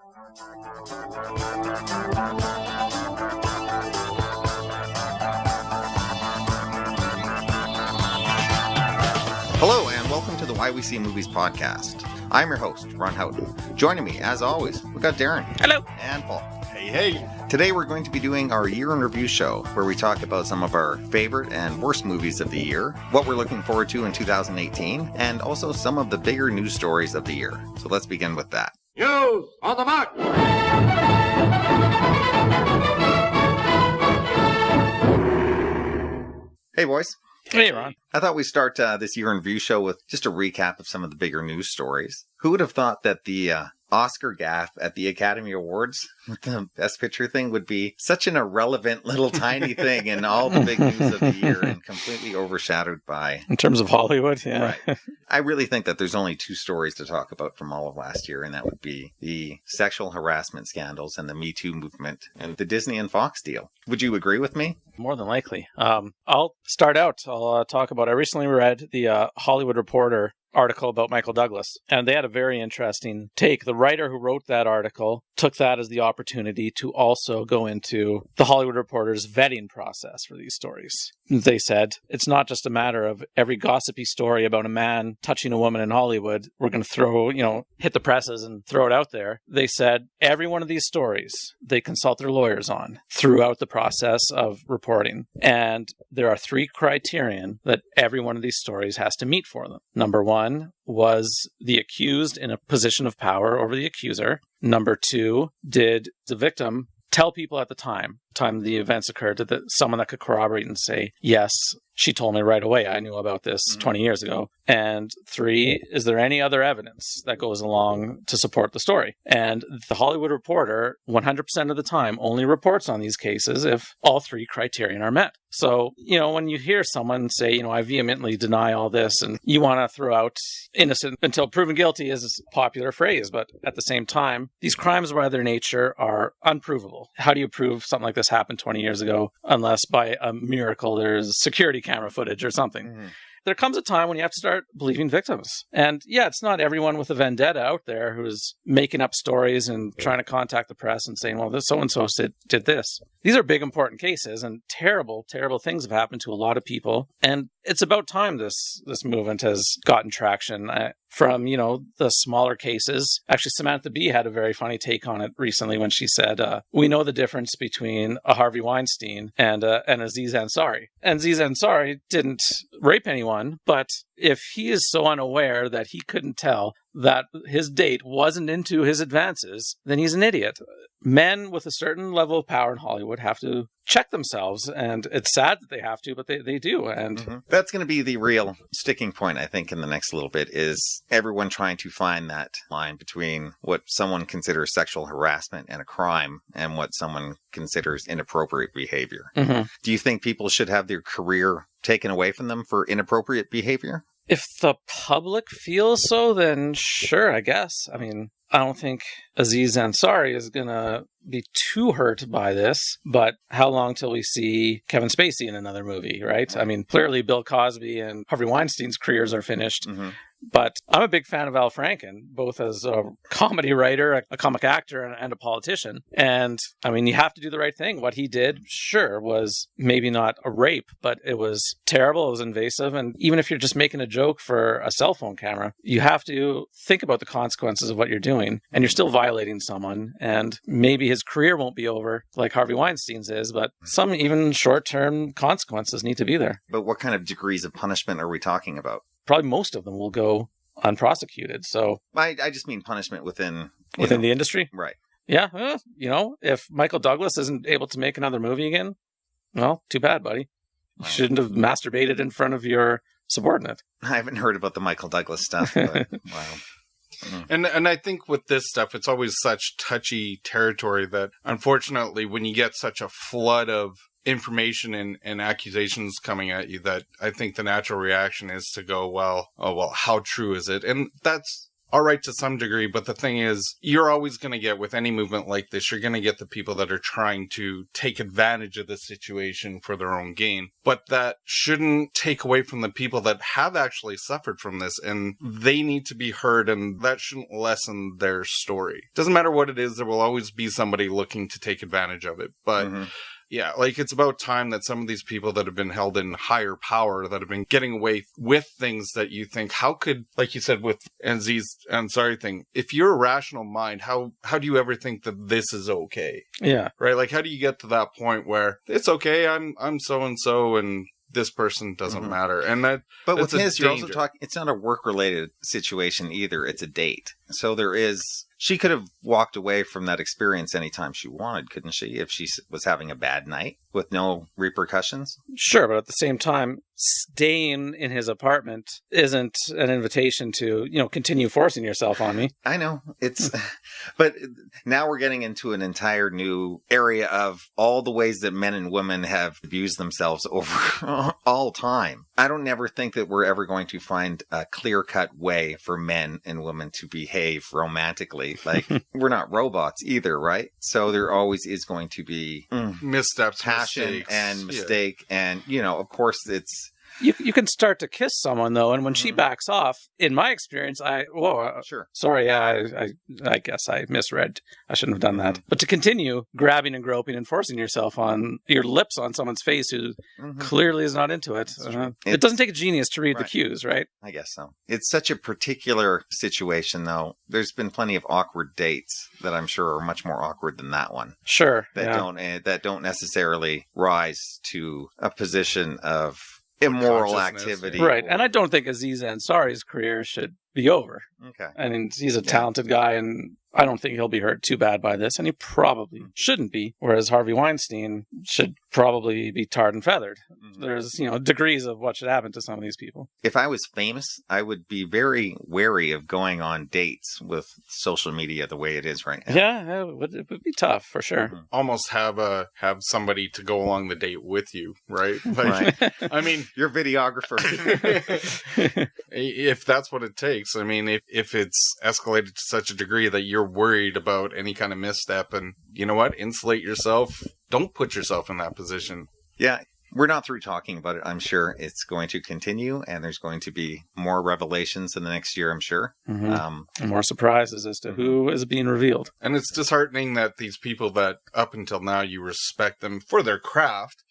Hello, and welcome to the Why We See Movies podcast. I'm your host, Ron Houghton. Joining me, as always, we've got Darren. Hello. And Paul. Hey. Today we're going to be doing our year in review show, where we talk about some of our favorite and worst movies of the year, what we're looking forward to in 2018, and also some of the bigger news stories of the year. So let's begin with that. News on the mark! Hey, boys. Hey, Ron. I thought we'd start this year in review show with just a recap of some of the bigger news stories. Who would have thought that the Oscar gaffe at the Academy Awards with the Best Picture thing would be such an irrelevant little tiny thing in all the big news of the year and completely overshadowed by... In terms of Hollywood, yeah. Right. I really think that there's only two stories to talk about from all of last year, and that would be the sexual harassment scandals and the Me Too movement and the Disney and Fox deal. Would you agree with me? More than likely. I'll start out. I'll talk about, I recently read the Hollywood Reporter article about Michael Douglas, and they had a very interesting take. The writer who wrote that article took that as the opportunity to also go into the Hollywood Reporter's vetting process for these stories. They said, it's not just a matter of every gossipy story about a man touching a woman in Hollywood, we're going to throw, hit the presses and throw it out there. They said, every one of these stories, they consult their lawyers on throughout the process of reporting. And there are three criterion that every one of these stories has to meet for them. Number one, was the accused in a position of power over the accuser? Number two, did the victim tell people at the time the events occurred, to someone that could corroborate and say, yes, she told me right away, I knew about this 20 years ago. And three, is there any other evidence that goes along to support the story? And the Hollywood Reporter, 100% of the time, only reports on these cases if all three criterion are met. So, when you hear someone say, I vehemently deny all this, and you want to throw out innocent until proven guilty is a popular phrase, but at the same time, these crimes by their nature are unprovable. How do you prove something like this happened 20 years ago unless by a miracle there's security camera footage or something? Mm-hmm. There comes a time when you have to start believing victims. And yeah, it's not everyone with a vendetta out there who's making up stories and trying to contact the press and saying, well, this so-and-so did this. These are big, important cases, and terrible, terrible things have happened to a lot of people. And it's about time this movement has gotten traction from, the smaller cases. Actually, Samantha Bee had a very funny take on it recently when she said, we know the difference between a Harvey Weinstein and Aziz Ansari. And Aziz Ansari didn't rape anyone, but if he is so unaware that he couldn't tell that his date wasn't into his advances, then he's an idiot. Men with a certain level of power in Hollywood have to check themselves, and it's sad that they have to, but they do. And that's going to be the real sticking point, I think, in the next little bit, is everyone trying to find that line between what someone considers sexual harassment and a crime and what someone considers inappropriate behavior. Mm-hmm. Do you think people should have their career taken away from them for inappropriate behavior? If the public feels so, then sure, I guess. I mean, I don't think Aziz Ansari is going to be too hurt by this, but how long till we see Kevin Spacey in another movie, right? I mean, clearly Bill Cosby and Harvey Weinstein's careers are finished. Mm-hmm. But I'm a big fan of Al Franken, both as a comedy writer, a comic actor, and a politician. And, I mean, you have to do the right thing. What he did, sure, was maybe not a rape, but it was terrible, it was invasive. And even if you're just making a joke for a cell phone camera, you have to think about the consequences of what you're doing. And you're still violating someone. And maybe his career won't be over like Harvey Weinstein's is, but some even short-term consequences need to be there. But what kind of degrees of punishment are we talking about? Probably most of them will go unprosecuted. So I just mean punishment within the industry. Right. Yeah. If Michael Douglas isn't able to make another movie again, well, too bad, buddy. You shouldn't have masturbated in front of your subordinate. I haven't heard about the Michael Douglas stuff, but wow. And I think with this stuff, it's always such touchy territory that unfortunately, when you get such a flood of information and accusations coming at you, that I think the natural reaction is to go, well, how true is it? And that's all right to some degree, but the thing is, you're always going to get, with any movement like this, you're going to get the people that are trying to take advantage of the situation for their own gain. But that shouldn't take away from the people that have actually suffered from this, and they need to be heard, and that shouldn't lessen their story. Doesn't matter what it is, there will always be somebody looking to take advantage of it. But yeah, like, it's about time that some of these people that have been held in higher power, that have been getting away with things that you think, how could, like you said with NZ's Ansari thing, if you're a rational mind, how do you ever think that this is okay? Yeah. Right? Like, how do you get to that point where it's okay, I'm so-and-so, and this person doesn't matter? And that, but with his, you're also talking, it's not a work-related situation either. It's a date. So she could have walked away from that experience anytime she wanted, couldn't she? If she was having a bad night with no repercussions? Sure, but at the same time, staying in his apartment isn't an invitation to, continue forcing yourself on me. I know. But now we're getting into an entire new area of all the ways that men and women have abused themselves over all time. I don't ever think that we're ever going to find a clear-cut way for men and women to behave romantically. Like, we're not robots either, right? So there always is going to be missteps, passion, mistakes, and mistake. Yeah. And, of course, it's... You can start to kiss someone, though, and when she backs off, in my experience, sure. Sorry, I guess I misread. I shouldn't have done that. But to continue grabbing and groping and forcing yourself on your lips on someone's face who clearly is not into it. It doesn't take a genius to read the cues, right? I guess so. It's such a particular situation, though. There's been plenty of awkward dates that I'm sure are much more awkward than that one. Sure. That don't necessarily rise to a position of immoral activity. Right. And I don't think Aziz Ansari's career should be over. Okay. I mean, he's a talented guy, and I don't think he'll be hurt too bad by this, and he probably shouldn't be, whereas Harvey Weinstein should probably be tarred and feathered. There's, degrees of what should happen to some of these people. If I was famous, I would be very wary of going on dates with social media the way it is right now. Yeah, it would be tough, for sure. Almost have somebody to go along the date with you, right? Like, right. I mean... Your videographer. If that's what it takes. I mean, if it's escalated to such a degree that you're worried about any kind of misstep, and you know what? Insulate yourself. Don't put yourself in that position. Yeah. We're not through talking about it. I'm sure it's going to continue, and there's going to be more revelations in the next year, I'm sure. And more surprises as to who is being revealed. And it's disheartening that these people that up until now you respect them for their craft,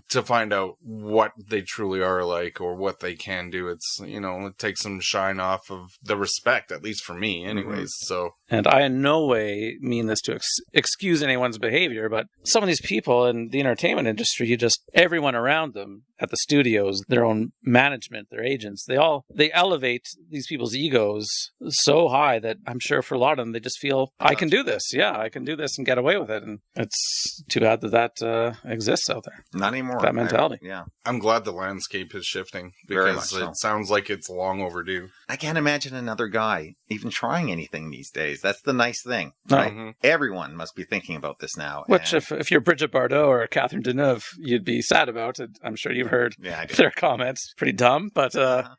to find out what they truly are like or what they can do. It's, it takes some shine off of the respect, at least for me anyways. So, and I in no way mean this to excuse anyone's behavior, but some of these people in the entertainment industry, everyone around them at the studios, their own management, their agents, they elevate these people's egos so high that I'm sure for a lot of them, they just feel, I can do this. Yeah, I can do this and get away with it. And it's too bad that exists out there. Not anymore. That mentality. I'm glad the landscape is shifting, because it sounds like it's long overdue. I can't imagine another guy even trying anything these days. That's the nice thing, right? Everyone must be thinking about this now. Which, if you're Brigitte Bardot or Catherine Deneuve, you'd be sad about it. I'm sure you've heard their comments. Pretty dumb, but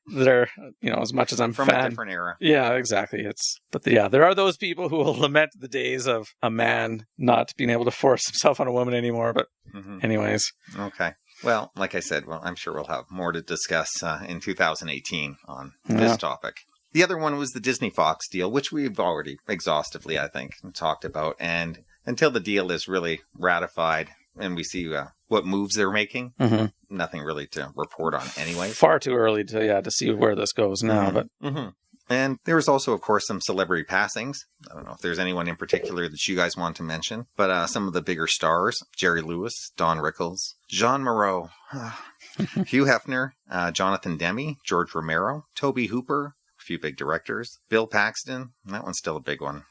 they're, as much as I'm from a different era. Yeah, exactly. There are those people who will lament the days of a man not being able to force himself on a woman anymore. But anyways. Okay. Well, like I said, I'm sure we'll have more to discuss in 2018 on this topic. The other one was the Disney-Fox deal, which we've already exhaustively, I think, talked about. And until the deal is really ratified and we see what moves they're making, nothing really to report on anyway. Far too early to see where this goes now. But And there was also, of course, some celebrity passings. I don't know if there's anyone in particular that you guys want to mention, but some of the bigger stars: Jerry Lewis, Don Rickles, Jean Moreau, Hugh Hefner, Jonathan Demme, George Romero, Tobe Hooper, a few big directors, Bill Paxton, that one's still a big one,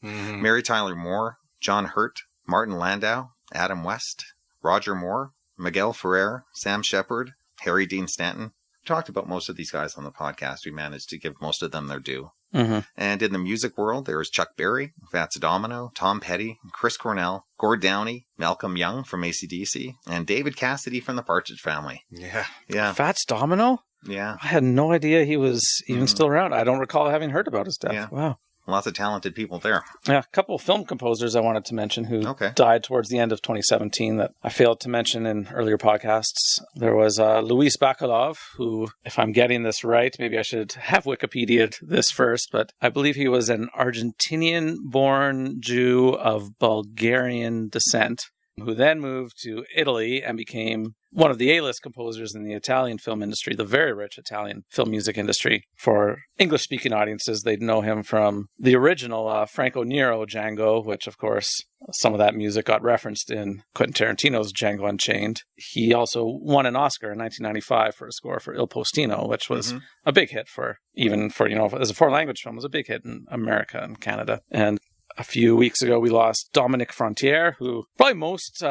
Mary Tyler Moore, John Hurt, Martin Landau, Adam West, Roger Moore, Miguel Ferrer, Sam Shepard, Harry Dean Stanton. Talked about most of these guys on the podcast. We managed to give most of them their due. And in the music world, there was Chuck Berry, Fats Domino, Tom Petty, Chris Cornell, Gord Downey, Malcolm Young from AC/DC, and David Cassidy from the Partridge Family. Yeah. Fats Domino? Yeah. I had no idea he was even still around. I don't recall having heard about his death. Yeah. Wow. Lots of talented people there. Yeah, a couple of film composers I wanted to mention who Okay. died towards the end of 2017 that I failed to mention in earlier podcasts. There was Luis Bacalov, who, if I'm getting this right, maybe I should have Wikipedia'd this first, but I believe he was an Argentinian-born Jew of Bulgarian descent, who then moved to Italy and became one of the A-list composers in the Italian film industry, the very rich Italian film music industry. For English-speaking audiences, they'd know him from the original Franco Nero Django, which, of course, some of that music got referenced in Quentin Tarantino's Django Unchained. He also won an Oscar in 1995 for a score for Il Postino, which was a big hit as a foreign language film, it was a big hit in America and Canada. And a few weeks ago, we lost Dominique Frontier, who probably most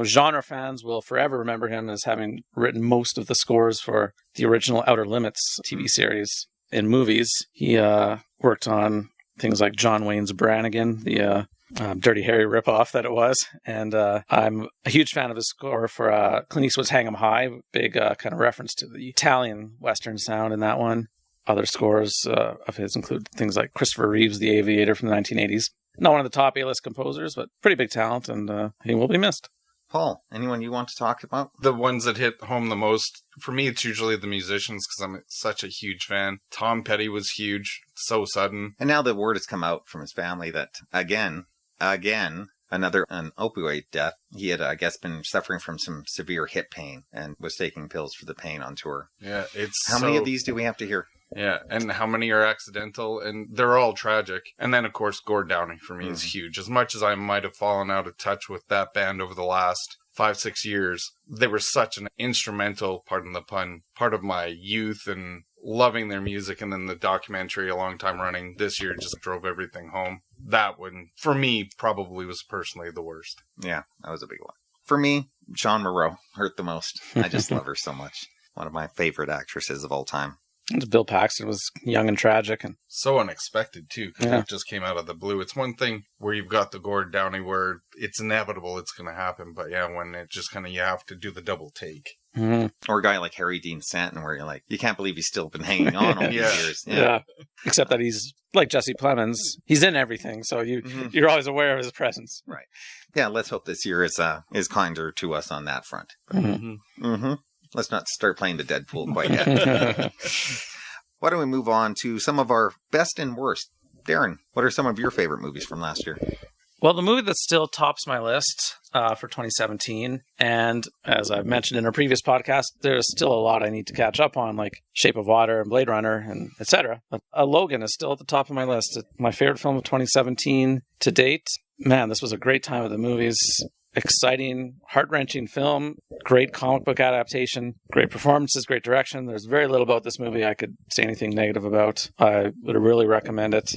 genre fans will forever remember him as having written most of the scores for the original Outer Limits TV series in movies. He worked on things like John Wayne's Brannigan, the Dirty Harry ripoff that it was. And I'm a huge fan of his score for Clint Eastwood's Hang 'em High, big kind of reference to the Italian Western sound in that one. Other scores of his include things like Christopher Reeve's The Aviator from the 1980s. Not one of the top A-list composers, but pretty big talent, and he will be missed. Paul, anyone you want to talk about? The ones that hit home the most, for me, it's usually the musicians because I'm such a huge fan. Tom Petty was huge, so sudden. And now the word has come out from his family that, again, another an opioid death. He had, I guess, been suffering from some severe hip pain and was taking pills for the pain on tour. Yeah, How many of these do we have to hear? Yeah, and how many are accidental, and they're all tragic. And then, of course, Gord Downie for me is huge. As much as I might have fallen out of touch with that band over the last 5-6 years, they were such an instrumental, pardon the pun, part of my youth and loving their music. And then the documentary, a long time running, this year just drove everything home. That one, for me, probably was personally the worst. Yeah, that was a big one. For me, Jean Moreau hurt the most. I just love her so much. One of my favorite actresses of all time. And Bill Paxton was young and tragic. And so unexpected, too, because it just came out of the blue. It's one thing where you've got the Gord Downie where it's inevitable it's going to happen. But yeah, when it just kind of, you have to do the double take. Mm-hmm. Or a guy like Harry Dean Stanton where you're like, you can't believe he's still been hanging on all these years. Yeah. Except that he's like Jesse Plemons. He's in everything. So you're always aware of his presence. Right. Yeah, let's hope this year is kinder to us on that front. Let's not start playing the Deadpool quite yet. Why don't we move on to some of our best and worst? Darren, what are some of your favorite movies from last year? Well, the movie that still tops my list for 2017, and as I've mentioned in a previous podcast, there's still a lot I need to catch up on, like Shape of Water and Blade Runner, and etc. But Logan is still at the top of my list. It's my favorite film of 2017 to date. Man, this was a great time at the movies. Exciting, heart-wrenching film, great comic book adaptation, great performances, great direction. There's very little about this movie I could say anything negative about. I would really recommend it.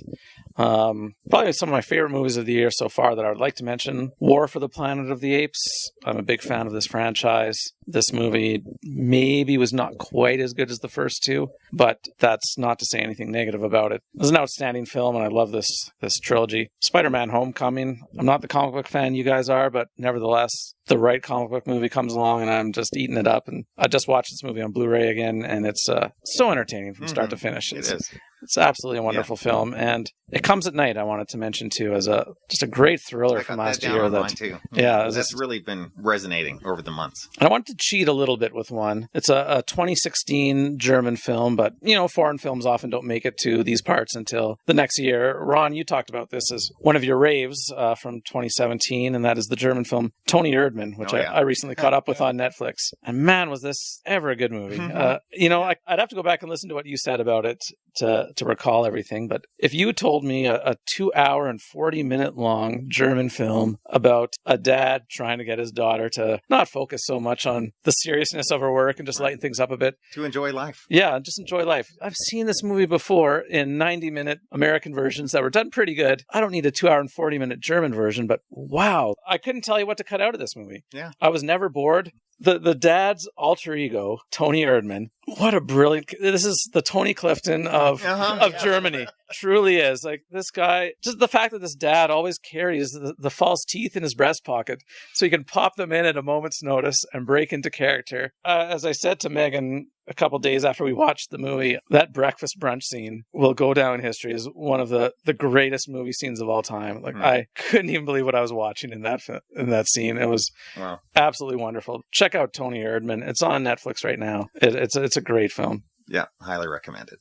Probably some of my favorite movies of the year so far that I would like to mention. War for the Planet of the Apes. I'm a big fan of this franchise. This movie maybe was not quite as good as the first two, but that's not to say anything negative about it. It was an outstanding film, and I love this trilogy. Spider-Man Homecoming. I'm not the comic book fan you guys are, but nevertheless, the right comic book movie comes along, and I'm just eating it up. And I just watched this movie on Blu-ray again, and it's so entertaining from start to finish. It is. It's absolutely a wonderful film, and It Comes at Night. I wanted to mention too as just a great thriller from last year. Mine too. Yeah, that's really been resonating over the months. And I wanted to cheat a little bit with one. It's a 2016 German film, but foreign films often don't make it to these parts until the next year. Ron, you talked about this as one of your raves from 2017, and that is the German film Tony Erdmann, which I recently caught up with on Netflix. And man, was this ever a good movie. I'd have to go back and listen to what you said about it to recall everything. But if you told me a 2 hour and 40-minute long German film about a dad trying to get his daughter to not focus so much on the seriousness of her work and just lighten things up a bit. To enjoy life. Yeah, just enjoy life. I've seen this movie before in 90-minute American versions that were done pretty good. I don't need a 2 hour and 40-minute German version, but wow. I couldn't tell you what to cut out of this movie. Yeah. I was never bored. The dad's alter ego, Tony Erdmann, what a brilliant... This is the Tony Clifton of Germany. Truly is. Like, this guy... Just the fact that this dad always carries the false teeth in his breast pocket so he can pop them in at a moment's notice and break into character. As I said to Megan a couple days after we watched the movie, that breakfast brunch scene will go down in history as one of the greatest movie scenes of all time. Like, I couldn't even believe what I was watching in that scene. It was absolutely wonderful. Check out Tony Erdmann. It's on Netflix right now. It's a great film. Yeah, highly recommended.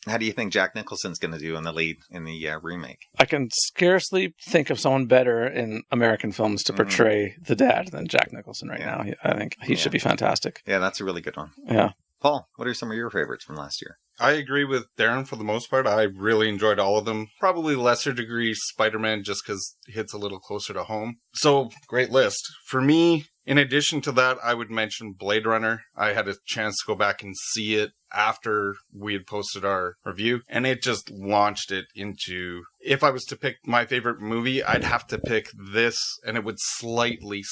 How do you think Jack Nicholson's going to do in the lead in the remake? I can scarcely think of someone better in American films to portray the dad than Jack Nicholson right now. I think he should be fantastic. Yeah, that's a really good one. Yeah. Paul, what are some of your favorites from last year? I agree with Darren for the most part. I really enjoyed all of them. Probably lesser degree Spider-Man just because it hits a little closer to home. So, great list. For me, in addition to that, I would mention Blade Runner. I had a chance to go back and see it after we had posted our review, and it just launched it into, if I was to pick my favorite movie, I'd have to pick this, and it would slightly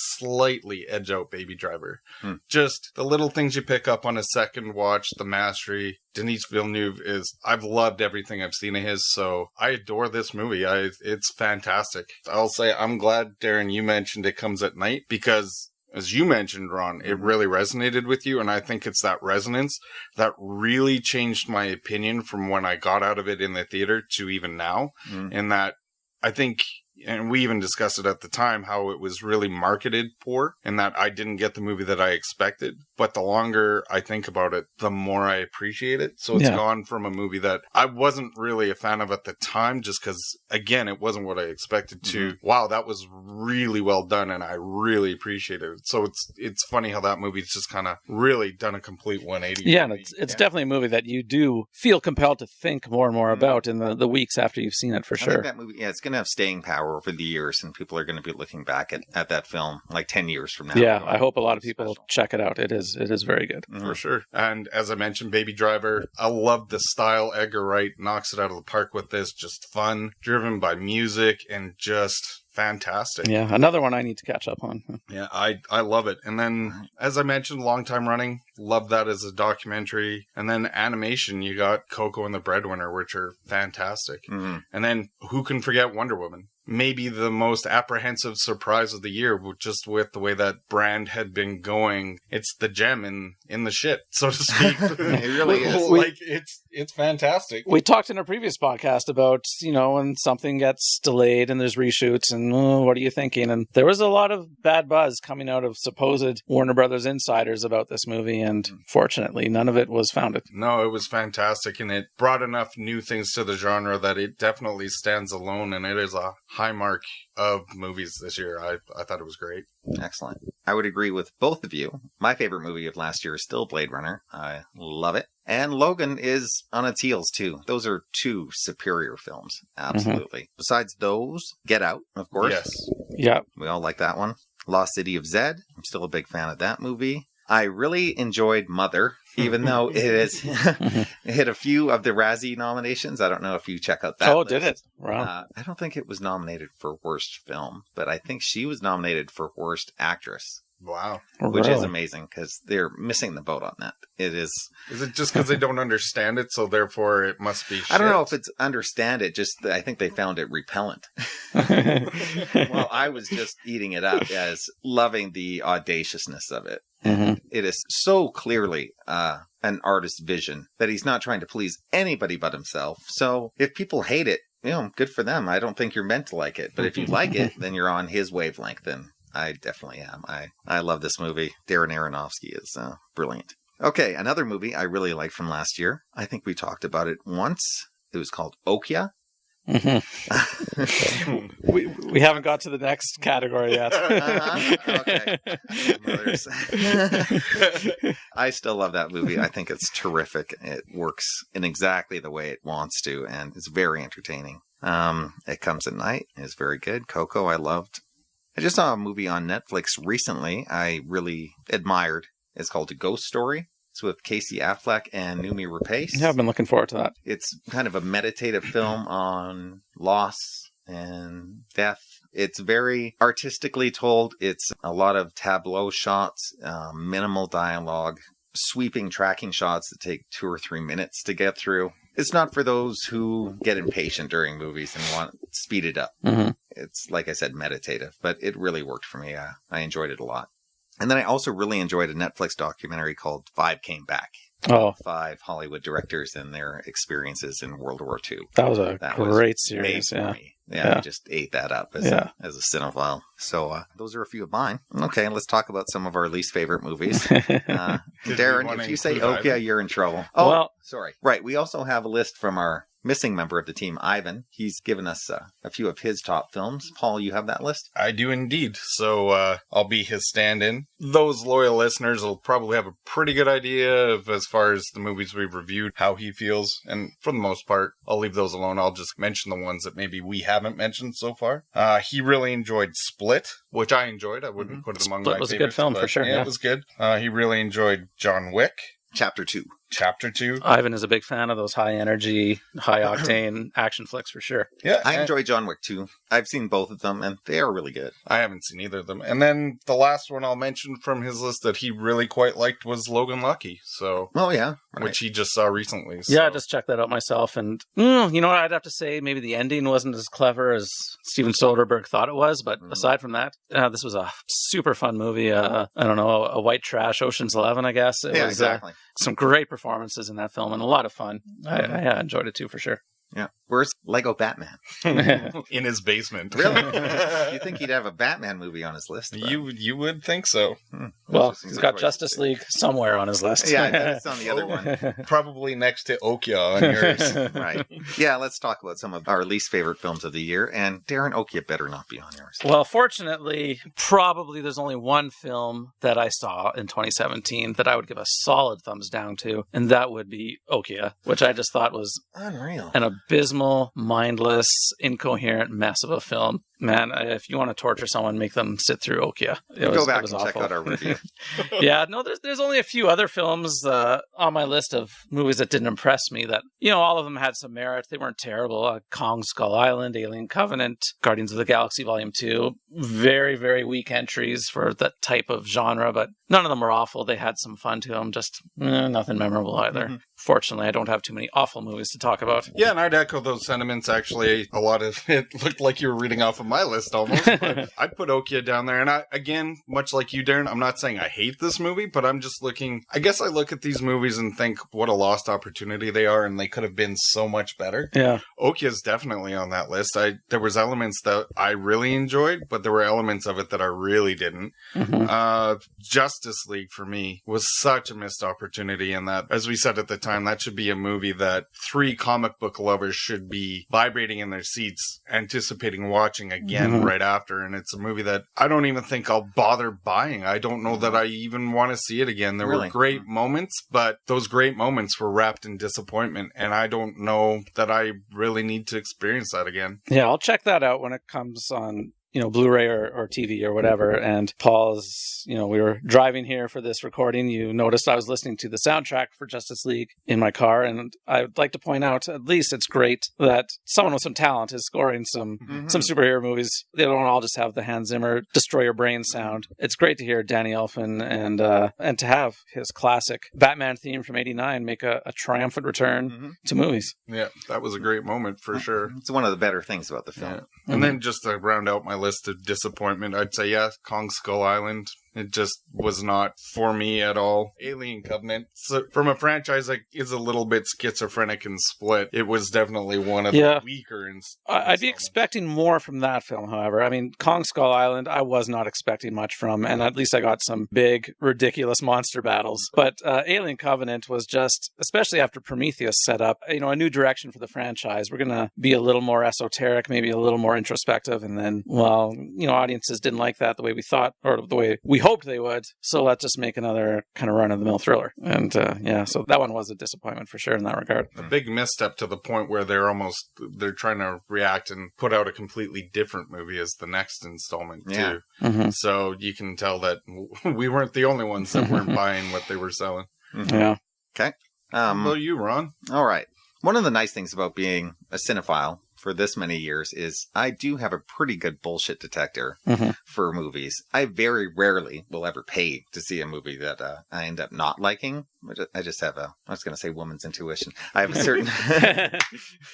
edge out Baby Driver. Just the little things you pick up on a second watch, the mastery. Denis Villeneuve I've loved everything I've seen of his, so I adore this movie. It's fantastic. I'll say I'm glad, Darren, you mentioned it comes at night, because as you mentioned, Ron, it really resonated with you, and I think it's that resonance that really changed my opinion from when I got out of it in the theater to even now. And that I think, and we even discussed it at the time, how it was really marketed poor and that I didn't get the movie that I expected. But the longer I think about it, the more I appreciate it. So it's gone from a movie that I wasn't really a fan of at the time, just because, again, it wasn't what I expected to. Wow, that was really well done, and I really appreciated it. So it's funny how that movie's just kind of really done a complete 180. Yeah, and it's definitely a movie that you do feel compelled to think more and more about in the weeks after you've seen it, for sure. I think that movie, it's going to have staying power over the years, and people are going to be looking back at that film like 10 years from now. Yeah, I hope a lot of people check it out. It is very good. For sure. And as I mentioned, Baby Driver, I love the style. Edgar Wright knocks it out of the park with this. Just fun, driven by music, and just fantastic. Yeah, another one I need to catch up on. Yeah, I love it. And then, as I mentioned, long time running, love that as a documentary. And then animation, you got Coco and the Breadwinner, which are fantastic. And then, who can forget Wonder Woman? Maybe the most apprehensive surprise of the year, just with the way that brand had been going. It's the gem in the shit, so to speak. It really is. It's fantastic. We talked in a previous podcast about, when something gets delayed and there's reshoots and what are you thinking? And there was a lot of bad buzz coming out of supposed Warner Brothers insiders about this movie, and fortunately none of it was founded. No, it was fantastic, and it brought enough new things to the genre that it definitely stands alone, and it is a high mark of movies this year. I thought it was great. Excellent. I would agree with both of you. My favorite movie of last year is still Blade Runner. I love it. And Logan is on its heels, too. Those are two superior films. Absolutely. Besides those, Get Out, of course. Yes. Yeah. We all like that one. Lost City of Zed. I'm still a big fan of that movie. I really enjoyed Mother, even though it hit a few of the Razzie nominations. I don't know if you check out that list. Did it? Wow. I don't think it was nominated for Worst Film, but I think she was nominated for Worst Actress. Wow. Which is amazing, because they're missing the boat on that. It is... Is it just because they don't understand it, so therefore it must be shit? I don't know if it's understand it, just I think they found it repellent. Well, I was just eating it up as loving the audaciousness of it. It is so clearly an artist's vision that he's not trying to please anybody but himself. So if people hate it, good for them. I don't think you're meant to like it. But if you like it, then you're on his wavelength. And I definitely am. I love this movie. Darren Aronofsky is brilliant. Okay, another movie I really liked from last year. I think we talked about it once. It was called Okja. We haven't got to the next category yet. Okay. I still love that movie. I think it's terrific. It works in exactly the way it wants to, and it's very entertaining. It Comes at Night is very good. Coco, I loved. I just saw a movie on Netflix recently I really admired. It's called A Ghost Story. It's with Casey Affleck and Noomi Rapace. Yeah, I've been looking forward to that. It's kind of a meditative film on loss and death. It's very artistically told. It's a lot of tableau shots, minimal dialogue, sweeping tracking shots that take 2 or 3 minutes to get through. It's not for those who get impatient during movies and want to speed it up. It's, like I said, meditative, but it really worked for me. I enjoyed it a lot. And then I also really enjoyed a Netflix documentary called 5 Came Back. about 5 Hollywood directors and their experiences in World War II. That was a great Made series. for Yeah. me. Yeah, I just ate that up as Yeah. a cinephile. So those are a few of mine. Okay, let's talk about some of our least favorite movies. Did Darren, we if you say include Okia, Ivan? you're in trouble. Oh, Well- sorry. Right, we also have a list from our missing member of the team, Ivan. He's given us a few of his top films. Paul, you have that list? I do indeed. So I'll be his stand-in. Those loyal listeners will probably have a pretty good idea of, as far as the movies we've reviewed, how he feels. And for the most part, I'll leave those alone. I'll just mention the ones that maybe we haven't mentioned so far. He really enjoyed Split, which I enjoyed. I wouldn't put it among Split my was a good favorites, film but for sure, Yeah, yeah. it was good. He really enjoyed John Wick. Chapter 2. Chapter 2. Ivan is a big fan of those high energy, high octane action flicks for sure. Yeah, I enjoy John Wick 2. I've seen both of them, and they are really good. I haven't seen either of them. And then the last one I'll mention from his list that he really quite liked was Logan Lucky. So, Oh, yeah. Right. which he just saw recently. So. Yeah, I just checked that out myself. And, you know what, I'd have to say maybe the ending wasn't as clever as Steven Soderbergh thought it was. But aside from that, this was a super fun movie. I don't know, a white trash Ocean's 11, I guess. It Yeah, was, exactly. some great performances in that film and a lot of fun. I enjoyed it too, for sure. Yeah. Where's Lego Batman? In his basement. Really? You think he'd have a Batman movie on his list? but- You would think so. Well, Interesting he's got choice. Justice League somewhere on his list. Yeah, I bet it's on the other one. Probably next to Okia on yours. Right. Yeah, let's talk about some of our least favorite films of the year. And Darren, Okia better not be on yours. Well, fortunately, probably there's only one film that I saw in 2017 that I would give a solid thumbs down to, and that would be Okia, which I just thought was Unreal. an abysmal, mindless, incoherent mess of a film. Man, if you want to torture someone, make them sit through Okia. Go back it was and check awful. out our review. Yeah, no, there's only a few other films on my list of movies that didn't impress me that, all of them had some merit. They weren't terrible. Kong Skull Island, Alien Covenant, Guardians of the Galaxy Volume 2. Very, very weak entries for that type of genre, but none of them were awful. They had some fun to them, just nothing memorable either. Fortunately, I don't have too many awful movies to talk about. Yeah, and I'd echo those sentiments. Actually, a lot of it looked like you were reading off of my list almost. But I'd put Okia down there. And again, much like you, Darren, I'm not saying I hate this movie, but I'm just looking. I guess I look at these movies and think what a lost opportunity they are, and they could have been so much better. Yeah. Okia is definitely on that list. There was elements that I really enjoyed, but there were elements of it that I really didn't. Justice League for me was such a missed opportunity, in that, as we said at the time, that should be a movie that 3 comic book lovers should be vibrating in their seats, anticipating watching again right after. And it's a movie that I don't even think I'll bother buying. I don't know that I even want to see it again. There Really? were great moments, but those great moments were wrapped in disappointment. And I don't know that I really need to experience that again. Yeah, I'll check that out when it comes on, Blu-ray or TV or whatever. And Paul's, we were driving here for this recording. You noticed I was listening to the soundtrack for Justice League in my car. And I'd like to point out, at least it's great that someone with some talent is scoring some superhero movies. They don't all just have the Hans Zimmer destroy your brain sound. It's great to hear Danny Elfman and to have his classic Batman theme from '89 make a triumphant return to movies. Yeah, that was a great moment for sure. It's one of the better things about the film. Yeah. And then just to round out my list of disappointment, I'd say, yeah, Kong Skull Island. It just was not for me at all. Alien Covenant, so from a franchise that is a little bit schizophrenic and split, it was definitely one of the weaker. I'd be expecting more from that film, however. I mean, Kong Skull Island, I was not expecting much from, and at least I got some big, ridiculous monster battles. But Alien Covenant was just, especially after Prometheus set up, a new direction for the franchise. We're going to be a little more esoteric, maybe a little more introspective, and then, audiences didn't like that the way we thought, or the way we hoped they would. So let's just make another kind of run-of-the-mill thriller. And so that one was a disappointment for sure in that regard. A big misstep to the point where they're trying to react and put out a completely different movie as the next installment too. So you can tell that we weren't the only ones that weren't buying what they were selling. Yeah. Okay. How about you, Ron? All right. One of the nice things about being a cinephile for this many years is I do have a pretty good bullshit detector for movies. I very rarely will ever pay to see a movie that I end up not liking. I just have I was going to say woman's intuition. I have a certain,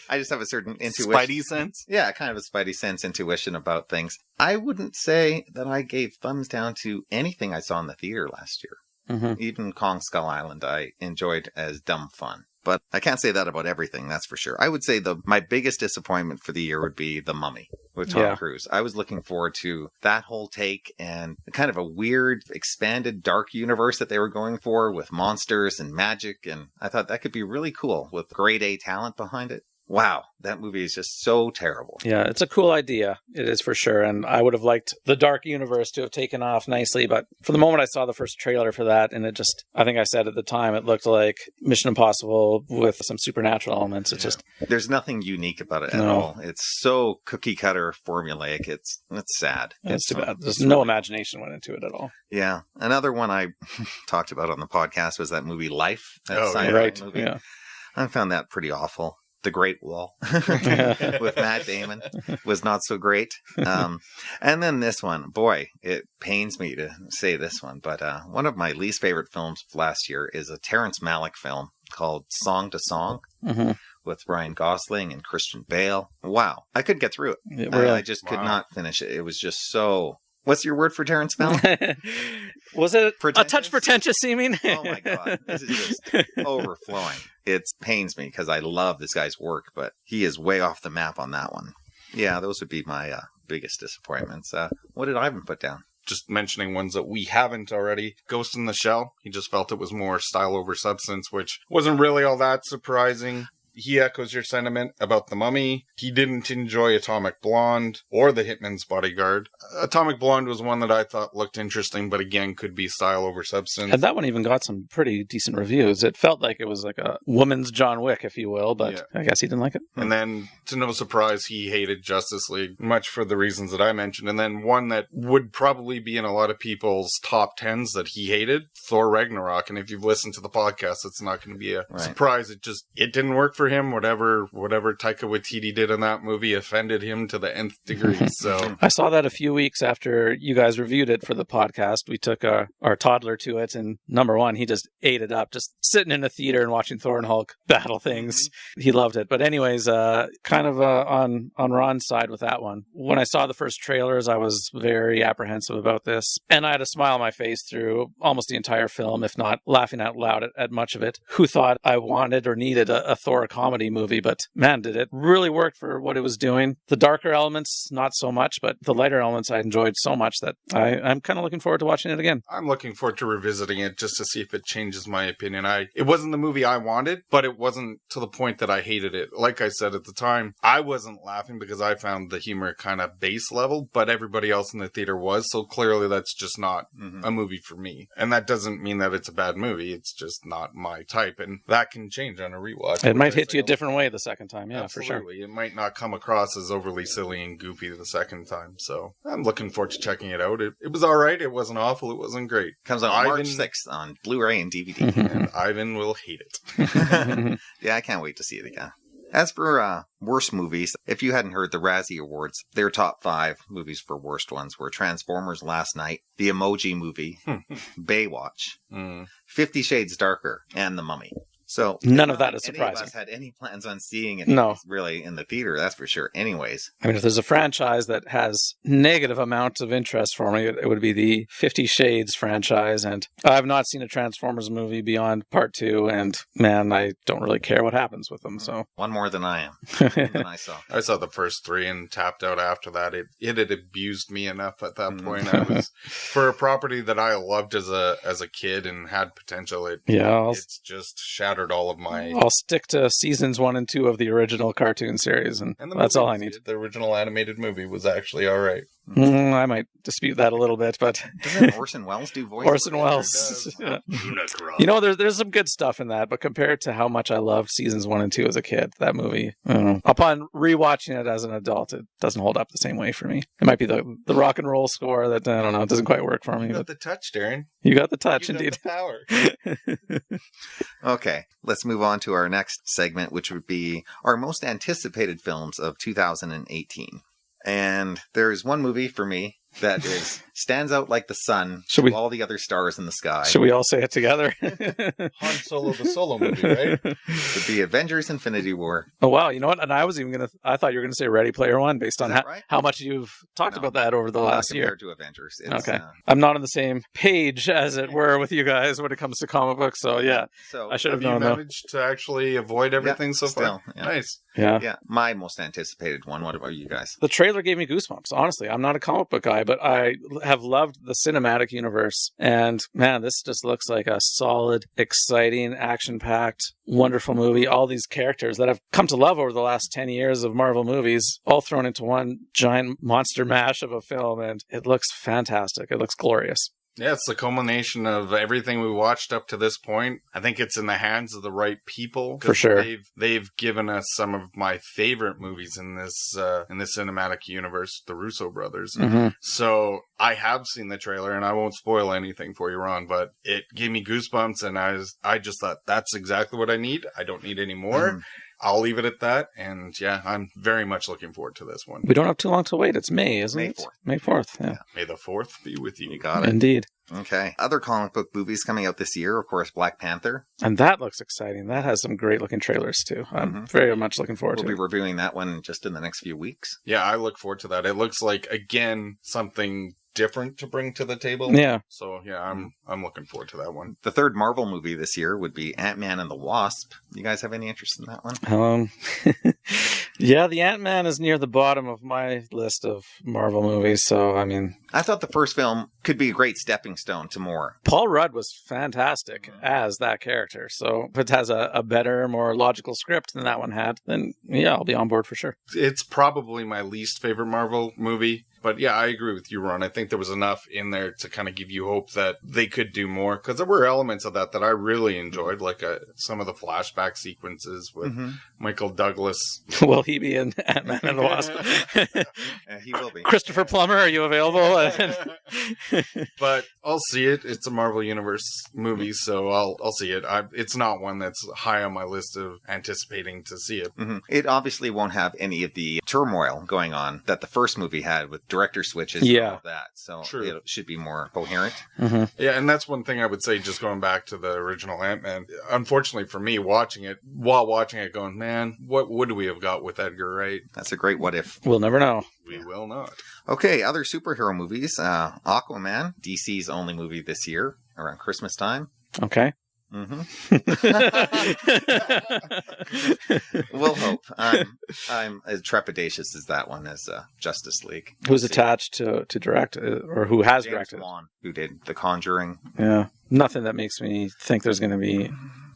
I just have a certain intuition. Spidey sense? Yeah, kind of a spidey sense intuition about things. I wouldn't say that I gave thumbs down to anything I saw in the theater last year. Even Kong Skull Island I enjoyed as dumb fun. But I can't say that about everything, that's for sure. I would say my biggest disappointment for the year would be The Mummy with Tom Cruise. I was looking forward to that whole take and kind of a weird, expanded, dark universe that they were going for with monsters and magic. And I thought that could be really cool with grade A talent behind it. Wow, that movie is just so terrible. Yeah, it's a cool idea. It is for sure. And I would have liked the dark universe to have taken off nicely. But for the moment I saw the first trailer for that, and it just, I think I said at the time, it looked like Mission Impossible with some supernatural elements. It's just... There's nothing unique about it at all. It's so cookie cutter, formulaic. It's sad. It's too bad. There's no imagination went into it at all. Yeah. Another one I talked about on the podcast was that movie Life. That right. movie. Yeah. I found that pretty awful. The Great Wall with Matt Damon was not so great. And then this one, boy, it pains me to say this one, but one of my least favorite films of last year is a Terrence Malick film called Song to Song with Ryan Gosling and Christian Bale. Wow. I couldn't get through it. Really? I just could not finish it. It was just so... What's your word for Terrence Malick? Was it a touch pretentious seeming? Oh my God. This is just overflowing. It pains me because I love this guy's work, but he is way off the map on that one. Yeah, those would be my biggest disappointments. What did Ivan put down? Just mentioning ones that we haven't already. Ghost in the Shell. He just felt it was more style over substance, which wasn't really all that surprising. He echoes your sentiment about The Mummy. He didn't enjoy Atomic Blonde or The Hitman's Bodyguard. Atomic Blonde was one that I thought looked interesting, but again, could be style over substance. And that one even got some pretty decent reviews. It felt like it was like a woman's John Wick, if you will, but I guess he didn't like it. And then, to no surprise, he hated Justice League, much for the reasons that I mentioned. And then one that would probably be in a lot of people's top 10s that he hated, Thor Ragnarok. And if you've listened to the podcast, it's not going to be a surprise. It didn't work for him. Whatever Taika Waititi did in that movie offended him to the nth degree. So I saw that a few weeks after you guys reviewed it for the podcast. We took our toddler to it, and number one, he just ate it up, just sitting in the theater and watching Thor and Hulk battle things. He loved it. But anyways, kind of on Ron's side with that one. When I saw the first trailers, I was very apprehensive about this, and I had a smile on my face through almost the entire film, if not laughing out loud at much of it. Who thought I wanted or needed a Thor comedy movie? But man, did it really work for what it was doing. The darker elements, not so much, but the lighter elements I enjoyed so much that I'm kind of looking forward to watching it again. I'm looking forward to revisiting it just to see if it changes my opinion. It wasn't the movie I wanted, but it wasn't to the point that I hated it. Like I said at the time, I wasn't laughing because I found the humor kind of base level, but everybody else in the theater was, so clearly that's just not a movie for me. And that doesn't mean that it's a bad movie, it's just not my type, and that can change on a rewatch. It might hit you a different way the second time, yeah. Absolutely. For sure. It might not come across as overly silly and goofy the second time, so I'm looking forward to checking it out. It was all right. It wasn't awful. It wasn't great. Comes out March 6th on Blu-ray and DVD. And Ivan will hate it. Yeah, I can't wait to see it again. As for worst movies, if you hadn't heard the Razzie Awards, their top 5 movies for worst ones were Transformers Last Night, The Emoji Movie, Baywatch, 50 Shades Darker, and The Mummy. So none of that is surprising. Any of us had any plans on seeing it really in the theater, that's for sure. Anyways. I mean, if there's a franchise that has negative amounts of interest for me, it would be the 50 Shades franchise. And I've not seen a Transformers movie beyond Part 2. And man, I don't really care what happens with them. So one more than I am. Than I saw. I saw the first 3 and tapped out after that. It had abused me enough at that point. I was for a property that I loved as a kid and had potential. It's just shattered all of my... I'll stick to seasons 1 and 2 of the original cartoon series, and that's all I need. The original animated movie was actually all right. I might dispute that a little bit, but... Doesn't Orson Welles do voice? Orson Welles. Yeah. You know, there's some good stuff in that, but compared to how much I loved seasons 1 and 2 as a kid, that movie, I don't know. Upon rewatching it as an adult, it doesn't hold up the same way for me. It might be the rock and roll score that, I don't know, it doesn't quite work for me. You got the touch, Darren. You got the touch, you indeed. Got the power. Okay, let's move on to our next segment, which would be our most anticipated films of 2018. And there's one movie for me that stands out like the sun Should to we- all the other stars in the sky. Should we all say it together? Han Solo, the solo movie, right? Would be Avengers Infinity War. Oh, wow. You know what? And I thought you were going to say Ready Player One based on that right? how much you've talked No. about that over the last year. Compared to Avengers. It's, Okay. I'm not on the same page, as it were, with you guys when it comes to comic books. So, yeah, So I should have Have you known, though. managed to actually avoid everything so far? still, yeah. Nice. Yeah. yeah, my most anticipated one. What about you guys? The trailer gave me goosebumps. Honestly, I'm not a comic book guy, but I have loved the cinematic universe. And man, this just looks like a solid, exciting, action-packed, wonderful movie. All these characters that I've come to love over the last 10 years of Marvel movies, all thrown into one giant monster mash of a film. And it looks fantastic. It looks glorious. Yeah, it's the culmination of everything we watched up to this point. I think it's in the hands of the right people. 'Cause For sure. They've given us some of my favorite movies in this cinematic universe, the Russo brothers. Mhm. So I have seen the trailer, and I won't spoil anything for you, Ron, but it gave me goosebumps, and I just thought, that's exactly what I need. I don't need any more. Mhm. I'll leave it at that. And yeah, I'm very much looking forward to this one. We don't have too long to wait. It's May, isn't May it? 4th. May 4th, yeah. May the 4th be with you. You got it. Indeed. Okay. Other comic book movies coming out this year, of course, Black Panther. And that looks exciting. That has some great looking trailers, too. I'm Mhm. very much looking forward We'll to be it. reviewing that one just in the next few weeks. Yeah, I look forward to that. It looks like, again, something different to bring to the table. Yeah. So yeah, I'm looking forward to that one. The third Marvel movie this year would be Ant-Man and the Wasp. You guys have any interest in that one? Yeah, the Ant-Man is near the bottom of my list of Marvel movies. So, I mean, I thought the first film could be a great stepping stone to more. Paul Rudd was fantastic as that character. So if it has a better, more logical script than that one had, then yeah, I'll be on board for sure. It's probably my least favorite Marvel movie. But yeah, I agree with you, Ron. I think there was enough in there to kind of give you hope that they could do more. Because there were elements of that I really enjoyed, like some of the flashback sequences with Michael Douglas. Will he be in Ant-Man and the Wasp? He will be. Christopher Plummer, are you available? But I'll see it. It's a Marvel Universe movie, so I'll see it. It's not one that's high on my list of anticipating to see it. Mm-hmm. It obviously won't have any of the turmoil going on that the first movie had with director switches and all of that. So True. It should be more coherent. Yeah, and that's one thing I would say, just going back to the original Ant-Man. Unfortunately for me, watching it, going, man, what would we have got with Edgar Wright? That's a great what if. We'll never know. We will not. Okay, other superhero movies. Aquaman, DC's only movie this year around Christmas time. Okay. We'll hope. I'm as trepidatious as that one as Justice League. Who's attached to direct, or who has James directed? Wan, who did The Conjuring. Yeah. Nothing that makes me think there's going to be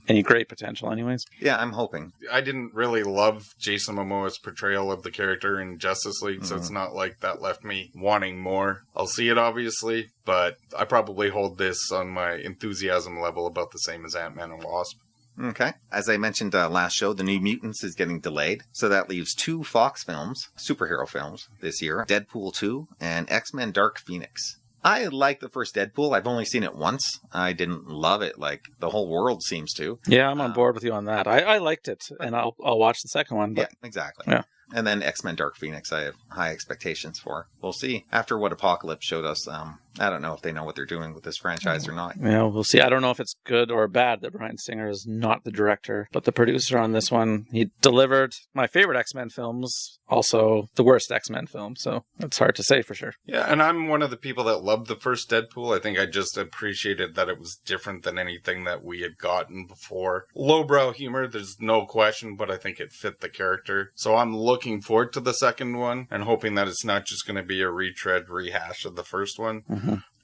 any great potential anyways. Yeah, I'm hoping. I didn't really love Jason Momoa's portrayal of the character in Justice League, so it's not like that left me wanting more. I'll see it, obviously, but I probably hold this on my enthusiasm level about the same as Ant-Man and Wasp. Okay. As I mentioned last show, The New Mutants is getting delayed. So that leaves 2 Fox films, superhero films, this year. Deadpool 2 and X-Men Dark Phoenix. I like the first Deadpool. I've only seen it once. I didn't love it like the whole world seems to. Yeah, I'm on board with you on that. I liked it, and I'll watch the second one. But Yeah, exactly. Yeah. And then X-Men Dark Phoenix, I have high expectations for. We'll see. After what Apocalypse showed us, I don't know if they know what they're doing with this franchise or not. Yeah, we'll see. I don't know if it's good or bad that Bryan Singer is not the director, but the producer on this one. He delivered my favorite X-Men films, also the worst X-Men film, so it's hard to say for sure. Yeah, and I'm one of the people that loved the first Deadpool. I think I just appreciated that it was different than anything that we had gotten before. Lowbrow humor, there's no question, but I think it fit the character. So I'm looking forward to the second one and hoping that it's not just going to be a rehash of the first one.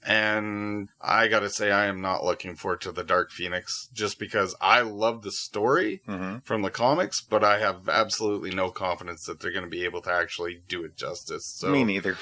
And I gotta say, I am not looking forward to the Dark Phoenix, just because I love the story from the comics, but I have absolutely no confidence that they're going to be able to actually do it justice. So, Me neither.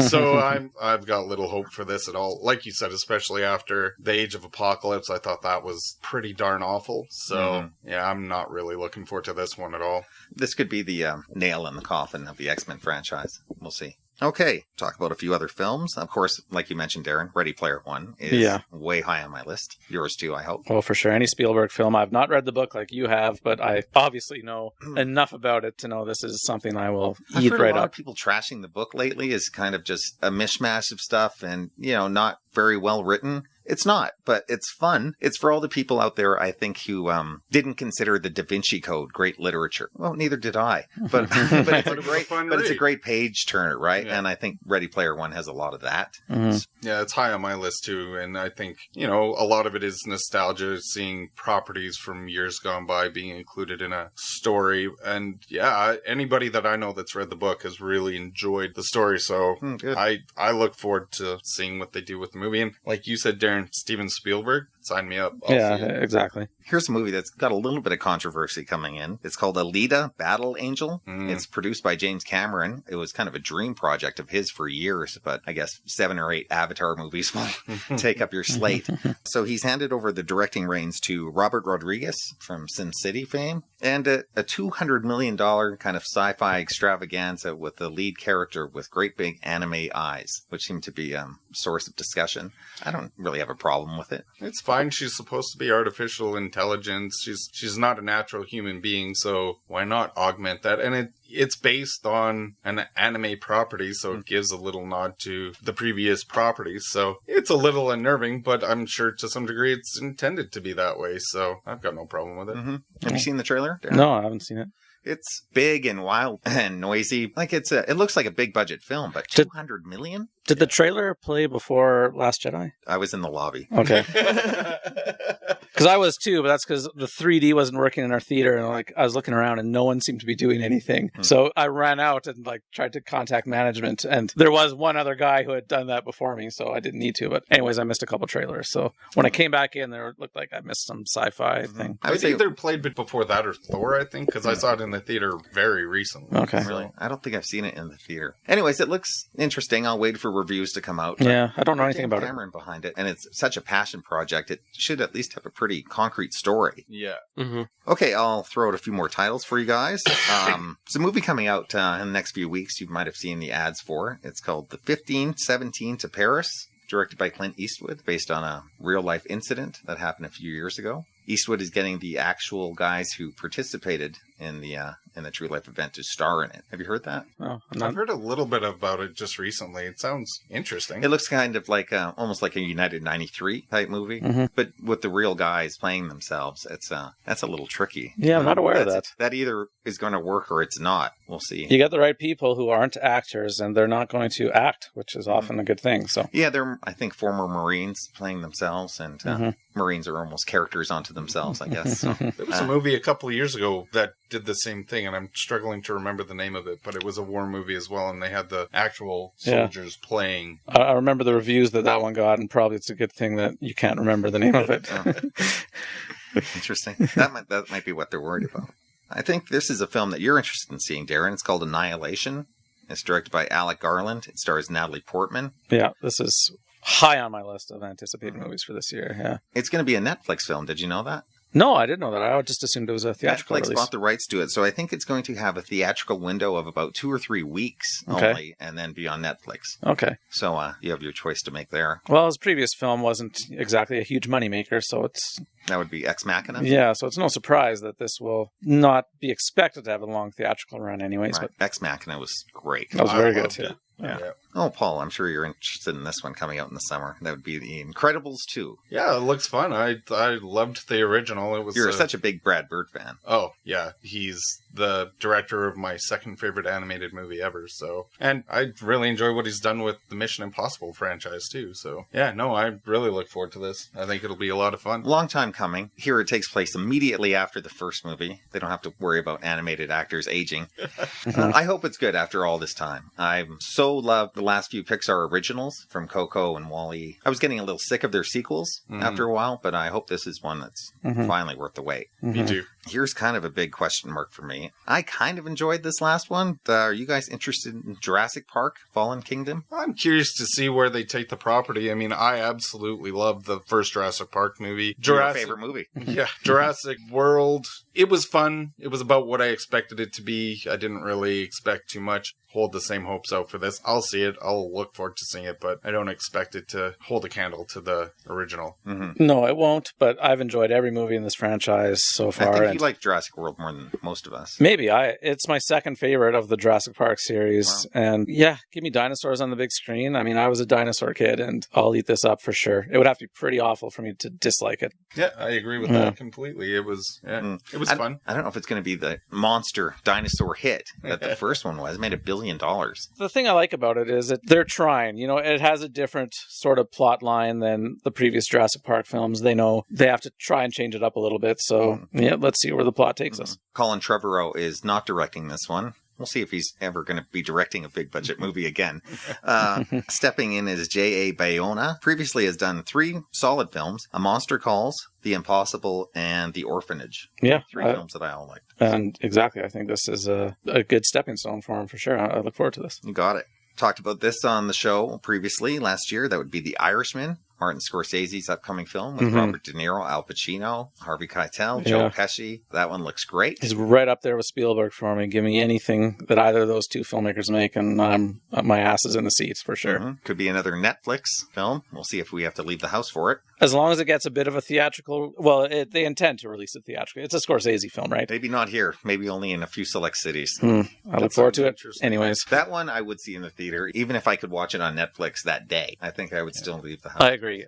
so I've got little hope for this at all. Like you said, especially after the Age of Apocalypse, I thought that was pretty darn awful. So yeah, I'm not really looking forward to this one at all. This could be the nail in the coffin of the X-Men franchise. We'll see. Okay, talk about a few other films. Of course, like you mentioned, Darren, Ready Player One is way high on my list. Yours too, I hope. Oh, for sure. Any Spielberg film. I've not read the book like you have, but I obviously know enough about it to know this is something I will eat right up. I've heard a lot of people trashing the book lately as kind of just a mishmash of stuff and, not very well written. It's not, but it's fun. It's for all the people out there, I think, who didn't consider the Da Vinci Code great literature. Well, neither did I. But it's a great page turner, right? Yeah. And I think Ready Player One has a lot of that. Mm-hmm. Yeah, it's high on my list too. And I think, a lot of it is nostalgia, seeing properties from years gone by being included in a story. And yeah, anybody that I know that's read the book has really enjoyed the story. So I look forward to seeing what they do with the movie. And like you said, Darren, Steven Spielberg, sign me up. Yeah, exactly. Here's a movie that's got a little bit of controversy coming in. It's called Alita: Battle Angel. It's produced by James Cameron. It was kind of a dream project of his for years, but I guess 7 or 8 Avatar movies will take up your slate. So he's handed over the directing reins to Robert Rodriguez from Sin City fame, and a $200 million kind of sci-fi extravaganza with the lead character with great big anime eyes, which seem to be a source of discussion. I don't really have a problem with it. It's fine. She's supposed to be artificial intelligence. She's not a natural human being, so why not augment that? And it's based on an anime property, so it gives a little nod to the previous properties. So it's a little unnerving, but I'm sure to some degree it's intended to be that way, so I've got no problem with it. Mm-hmm. Have you seen the trailer, Darren? No, I haven't seen it. It's big and wild and noisy. Like it looks like a big budget film, but $200 million? Did the trailer play before Last Jedi? I was in the lobby. Okay. Because I was too, but that's because the 3D wasn't working in our theater, and I was looking around and no one seemed to be doing anything. So I ran out and tried to contact management, and there was one other guy who had done that before me, so I didn't need to. But anyways, I missed a couple trailers. So when I came back in, there looked like I missed some sci-fi thing. I would either played before that or Thor, I think, because I saw it in the theater very recently. Okay. Really? I don't think I've seen it in the theater. Anyways, it looks interesting. I'll wait for reviews to come out. Yeah, I don't know anything about Cameron behind it, and it's such a passion project. It should at least have a pretty concrete story. Yeah. Mm-hmm. Okay, I'll throw out a few more titles for you guys. There's a movie coming out in the next few weeks. You might have seen the ads for. It's called The 1517 to Paris, directed by Clint Eastwood, based on a real-life incident that happened a few years ago. Eastwood is getting the actual guys who participated in the true life event to star in it. Have you heard that? Oh, I've heard a little bit about it just recently. It sounds interesting. It looks kind of like almost like a United 93 type movie, but with the real guys playing themselves. That's a little tricky. Yeah, I'm not aware of that. That either is going to work or it's not. We'll see. You got the right people who aren't actors, and they're not going to act, which is often a good thing. So yeah, they're, I think, former Marines playing themselves, and Marines are almost characters onto themselves, I guess. So, there was a movie a couple of years ago that did the same thing, and I'm struggling to remember the name of it, but it was a war movie as well, and they had the actual soldiers playing. I remember the reviews that one got, and probably it's a good thing that you can't remember the name of it. Interesting. That might be what they're worried about. I think this is a film that you're interested in seeing, Darren. It's called Annihilation. It's directed by Alec Garland. It stars Natalie Portman. Yeah, this is high on my list of anticipated movies for this year. Yeah, it's going to be a Netflix film. Did you know that? No, I didn't know that. I just assumed it was a theatrical Netflix release. bought the rights to it, so I think it's going to have a theatrical window of about 2 or 3 weeks only, and then be on Netflix. Okay. So you have your choice to make there. Well, his previous film wasn't exactly a huge moneymaker, so it's... That would be Ex Machina? Yeah, so it's no surprise that this will not be expected to have a long theatrical run anyways. Right. But Ex Machina was great. That was very good, too. Yeah. Oh, Paul, I'm sure you're interested in this one coming out in the summer. That would be The Incredibles 2. Yeah, it looks fun. I loved the original. You're such a big Brad Bird fan. Oh, yeah. He's the director of my second favorite animated movie ever. So, and I really enjoy what he's done with the Mission Impossible franchise, too. So, yeah, no, I really look forward to this. I think it'll be a lot of fun. Long time coming. Here it takes place immediately after the first movie. They don't have to worry about animated actors aging. I hope it's good after all this time. I so loved the last few Pixar originals from Coco and WALL-E. I was getting a little sick of their sequels after a while, but I hope this is one that's finally worth the wait. Me too. Here's kind of a big question mark for me. I kind of enjoyed this last one. Are you guys interested in Jurassic Park, Fallen Kingdom? I'm curious to see where they take the property. I mean, I absolutely loved the first Jurassic Park movie. Your favorite movie. Yeah, Jurassic World. It was fun. It was about what I expected it to be. I didn't really expect too much. Hold the same hopes out for this. I'll see it. I'll look forward to seeing it, but I don't expect it to hold a candle to the original. No, it won't, but I've enjoyed every movie in this franchise so far. I think you like Jurassic World more than most of us. Maybe. It's my second favorite of the Jurassic Park series. Wow. And yeah, give me dinosaurs on the big screen. I mean, I was a dinosaur kid, and I'll eat this up for sure. It would have to be pretty awful for me to dislike it. Yeah, I agree with that completely. It was fun. I don't know if it's going to be the monster dinosaur hit that the first one was. It made $1 billion. The thing I like about it is that they're trying. You know, it has a different sort of plot line than the previous Jurassic Park films. They know they have to try and change it up a little bit. So, yeah, let's see where the plot takes us. Colin Trevorrow is not directing this one. We'll see if he's ever going to be directing a big budget movie again. Stepping in is J.A. Bayona. Previously has done 3 solid films: A Monster Calls, The Impossible, and The Orphanage. Yeah. 3 films that I all liked. And exactly. I think this is a good stepping stone for him for sure. I look forward to this. You got it. Talked about this on the show previously last year. That would be The Irishman, Martin Scorsese's upcoming film with Robert De Niro, Al Pacino, Harvey Keitel, Joe Pesci. That one looks great. He's right up there with Spielberg for me. Give me anything that either of those two filmmakers make, and my ass is in the seats for sure. Could be another Netflix film. We'll see if we have to leave the house for it. As long as it gets a bit of a theatrical... Well, they intend to release it theatrically. It's a Scorsese film, right? Maybe not here. Maybe only in a few select cities. I look forward to it. Anyways. That one I would see in the theater, even if I could watch it on Netflix that day. I think I would still leave the house. I agree.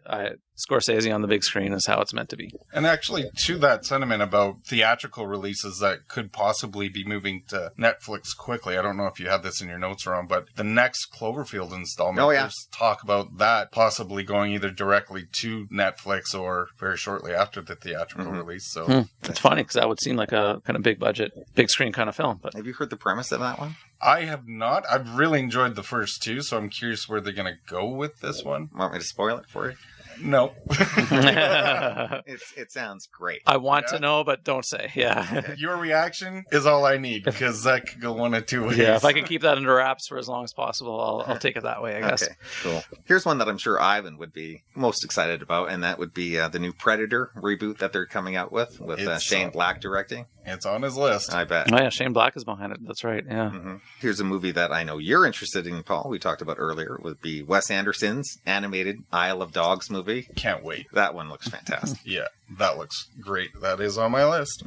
Scorsese on the big screen is how it's meant to be. And actually, to that sentiment about theatrical releases that could possibly be moving to Netflix quickly, I don't know if you have this in your notes, Ron, but the next Cloverfield installment, there's talk about that possibly going either directly to Netflix or very shortly after the theatrical release. So It's funny because that would seem like a kind of big budget, big screen kind of film. But have you heard the premise of that one? I have not. I've really enjoyed the first 2, so I'm curious where they're going to go with this one. Want me to spoil it for you? No. It sounds great. I want to know, but don't say. Yeah. Your reaction is all I need, because that could go one of 2 ways. Yeah, if I can keep that under wraps for as long as possible, I'll take it that way, I guess. Okay, cool. Here's one that I'm sure Ivan would be most excited about, and that would be the new Predator reboot that they're coming out with Shane Black directing. It's on his list. I bet. Oh, yeah, Shane Black is behind it. That's right, yeah. Here's a movie that I know you're interested in, Paul. We talked about earlier. Would be Wes Anderson's animated Isle of Dogs movie. Can't wait. That one looks fantastic. Yeah, that looks great. That is on my list.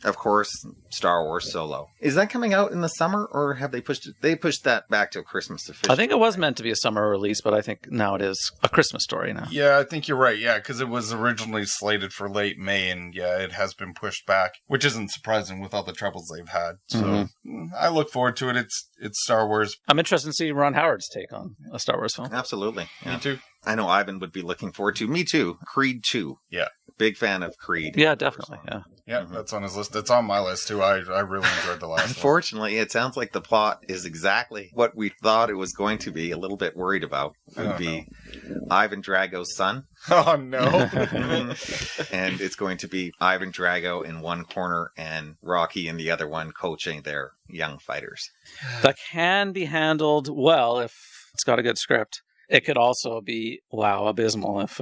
Of course, Star Wars Solo. Is that coming out in the summer, or have they pushed it? They pushed that back to Christmas officially. I think it was meant to be a summer release, but I think now it is a Christmas story now. Yeah, I think you're right. Yeah, because it was originally slated for late May, and yeah, it has been pushed back, which isn't surprising with all the troubles they've had. So I look forward to it. It's Star Wars. I'm interested to see Ron Howard's take on a Star Wars film. Absolutely. Yeah. Me too. I know Ivan would be looking forward to. Me too. Creed 2. Yeah. Big fan of Creed. Yeah, definitely. Yeah. Yeah, that's on his list. It's on my list too. I really enjoyed the last one. Unfortunately, it sounds like the plot is exactly what we thought it was going to be. A little bit worried about would be Ivan Drago's son. Oh, no. And it's going to be Ivan Drago in one corner and Rocky in the other one coaching their young fighters. That can be handled well if it's got a good script. It could also be, abysmal if...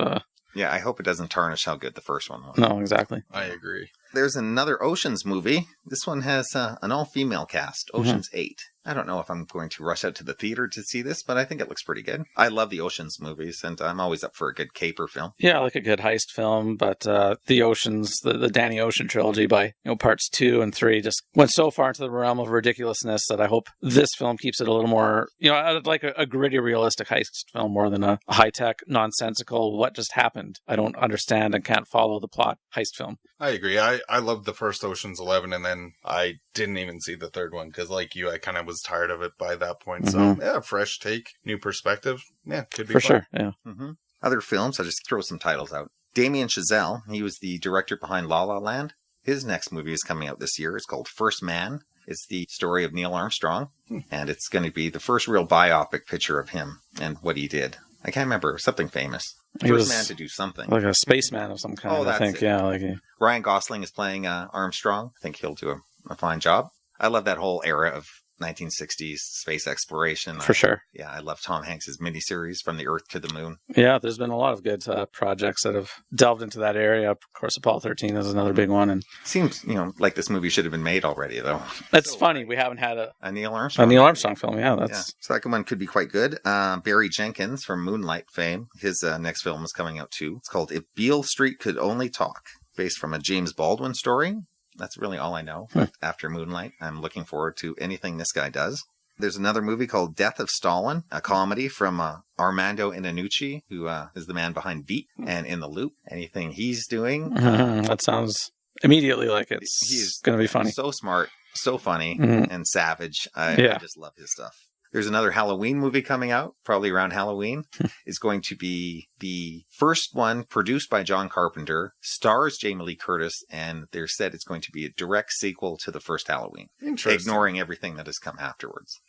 Yeah, I hope it doesn't tarnish how good the first one was. No, exactly. I agree. There's another Oceans movie. This one has an all-female cast, Oceans 8. I don't know if I'm going to rush out to the theater to see this, but I think it looks pretty good. I love the Oceans movies, and I'm always up for a good caper film. Yeah, I like a good heist film, but the Oceans, the Danny Ocean trilogy by parts 2 and 3 just went so far into the realm of ridiculousness that I hope this film keeps it a little more, I'd like a gritty, realistic heist film more than a high-tech, nonsensical, what just happened? I don't understand and can't follow the plot heist film. I agree. I loved the first Ocean's 11, and then I didn't even see the third one because, like you, I kind of was tired of it by that point. So, yeah, fresh take, new perspective. Yeah, could be for fun. Sure. Yeah. Other films, I'll just throw some titles out. Damien Chazelle, he was the director behind La La Land. His next movie is coming out this year. It's called First Man. It's the story of Neil Armstrong, and it's going to be the first real biopic picture of him and what he did. I can't remember. Something famous. First man to do something. Like a spaceman of some kind, I think. It. Yeah, like Ryan Gosling is playing Armstrong. I think he'll do a fine job. I love that whole era of 1960s space exploration. For sure. Yeah, I love Tom Hanks' miniseries From the Earth to the Moon. Yeah, there's been a lot of good projects that have delved into that area. Of course, Apollo 13 is another big one. And seems, like this movie should have been made already, though. It's funny. We haven't had a Neil Armstrong. A Neil Armstrong film, yeah. Second one could be quite good. Barry Jenkins from Moonlight fame. His next film is coming out, too. It's called If Beale Street Could Only Talk, based from a James Baldwin story. That's really all I know. After Moonlight, I'm looking forward to anything this guy does. There's another movie called Death of Stalin, a comedy from Armando Iannucci, who is the man behind Beat and In the Loop. Anything he's doing. That sounds immediately like he's going to be funny. So smart, so funny, and savage. I just love his stuff. There's another Halloween movie coming out, probably around Halloween. It's going to be the first one produced by John Carpenter, stars Jamie Lee Curtis, and they're said it's going to be a direct sequel to the first Halloween, ignoring everything that has come afterwards.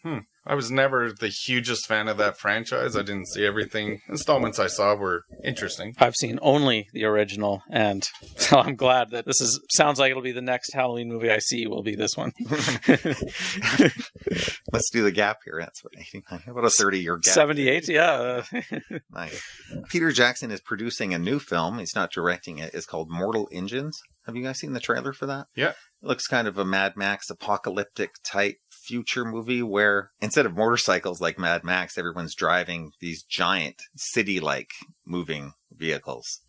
I was never the hugest fan of that franchise. I didn't see everything. Installments I saw were interesting. I've seen only the original, and so I'm glad that sounds like it'll be the next Halloween movie I see will be this one. Let's do the gap here. That's what 89. What a 30-year gap. 78, yeah. Nice. Peter Jackson is producing a new film. He's not directing it. It's called Mortal Engines. Have you guys seen the trailer for that? Yeah. It looks kind of a Mad Max apocalyptic type future movie where instead of motorcycles like Mad Max, everyone's driving these giant city-like moving vehicles.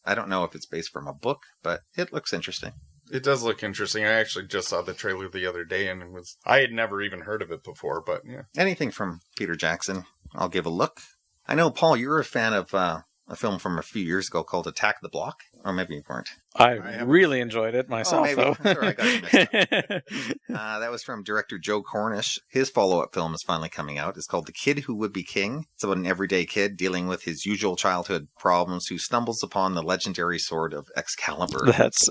I don't know if it's based from a book, but it looks interesting. It does look interesting. I actually just saw the trailer the other day, and I had never even heard of it before, but yeah. Anything from Peter Jackson, I'll give a look. I know, Paul, you're a fan of a film from a few years ago called Attack the Block, or maybe you weren't. I really enjoyed it myself, though. Sorry, I got you mixed up. That was from director Joe Cornish. His follow-up film is finally coming out. It's called The Kid Who Would Be King. It's about an everyday kid dealing with his usual childhood problems who stumbles upon the legendary sword of Excalibur. That's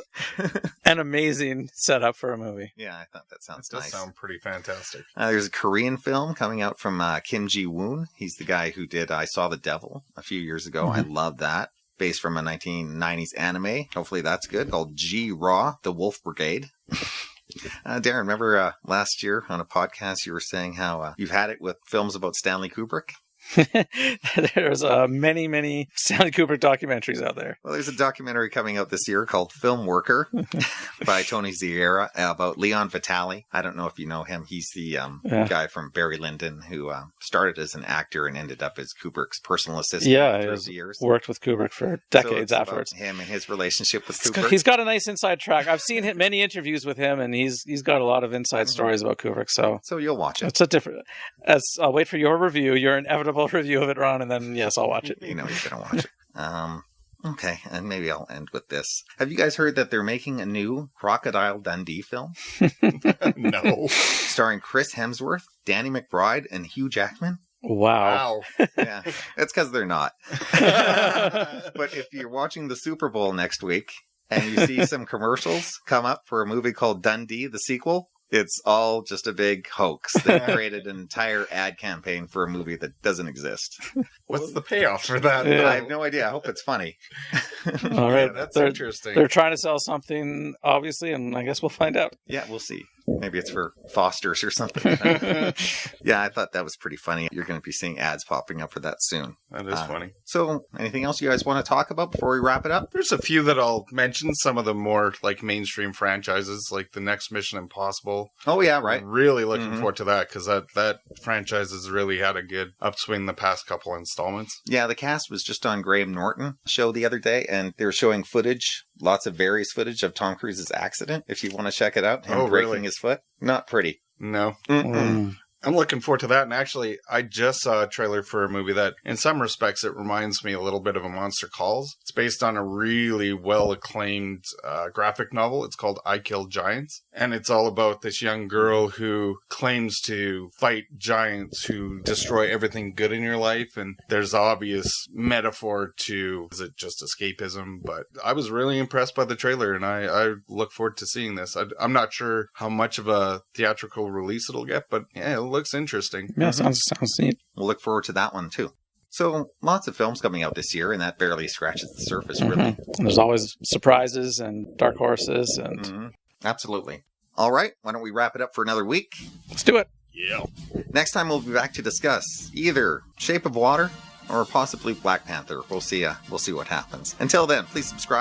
an amazing setup for a movie. Yeah, I thought that sounds nice. It does sound pretty fantastic. There's a Korean film coming out from Kim Ji-woon. He's the guy who did I Saw the Devil a few years ago. I love that. Based from a 1990s anime. Hopefully that's good. Called G-Raw, The Wolf Brigade. Darren, remember last year on a podcast you were saying how you've had it with films about Stanley Kubrick? There's many, many Stanley Kubrick documentaries out there. Well, there's a documentary coming out this year called Film Worker by Tony Zierra about Leon Vitali. I don't know if you know him. He's the guy from Barry Lyndon who started as an actor and ended up as Kubrick's personal assistant throughout the years. Worked with Kubrick for decades afterwards. Him and his relationship with Kubrick. He's got a nice inside track. I've seen many interviews with him, and he's got a lot of inside stories about Kubrick. So you'll watch it. It's a different. I'll wait for your review. Your inevitable review of it, Ron, and then yes, I'll watch it. You know he's gonna watch it. Okay, and maybe I'll end with this. Have you guys heard that they're making a new Crocodile Dundee film? No. Starring Chris Hemsworth, Danny McBride, and Hugh Jackman? Wow. Yeah, that's because they're not. But if you're watching the Super Bowl next week and you see some commercials come up for a movie called Dundee, the sequel, it's all just a big hoax. They created an entire ad campaign for a movie that doesn't exist. What's the payoff for that? Yeah. I have no idea. I hope it's funny. All right. Yeah, that's interesting. They're trying to sell something, obviously, and I guess we'll find out. Yeah, we'll see. Maybe it's for Foster's or something. Yeah, I thought that was pretty funny. You're going to be seeing ads popping up for that soon. That is funny. So, anything else you guys want to talk about before we wrap it up? There's a few that I'll mention. Some of the more mainstream franchises, like the next Mission Impossible. Oh, yeah, right. I'm really looking forward to that because that franchise has really had a good upswing the past couple installments. Yeah, the cast was just on Graham Norton show the other day, and they were showing footage, lots of various footage of Tom Cruise's accident. If you want to check it out, him breaking his foot. Not pretty. No. I'm looking forward to that. And actually, I just saw a trailer for a movie that, in some respects, it reminds me a little bit of A Monster Calls. It's based on a really well-acclaimed graphic novel. It's called I Kill Giants. And it's all about this young girl who claims to fight giants who destroy everything good in your life. And there's obvious metaphor to, is it just escapism? But I was really impressed by the trailer, and I look forward to seeing this. I'm not sure how much of a theatrical release it'll get, but yeah, it looks interesting. Yeah, sounds neat. We'll look forward to that one too. So lots of films coming out this year, and that barely scratches the surface, really. And there's always surprises and dark horses. And Absolutely. All right, why don't we wrap it up for another week? Let's do it. Yeah. Next time we'll be back to discuss either Shape of Water or possibly Black Panther. We'll see what happens. Until then, please subscribe.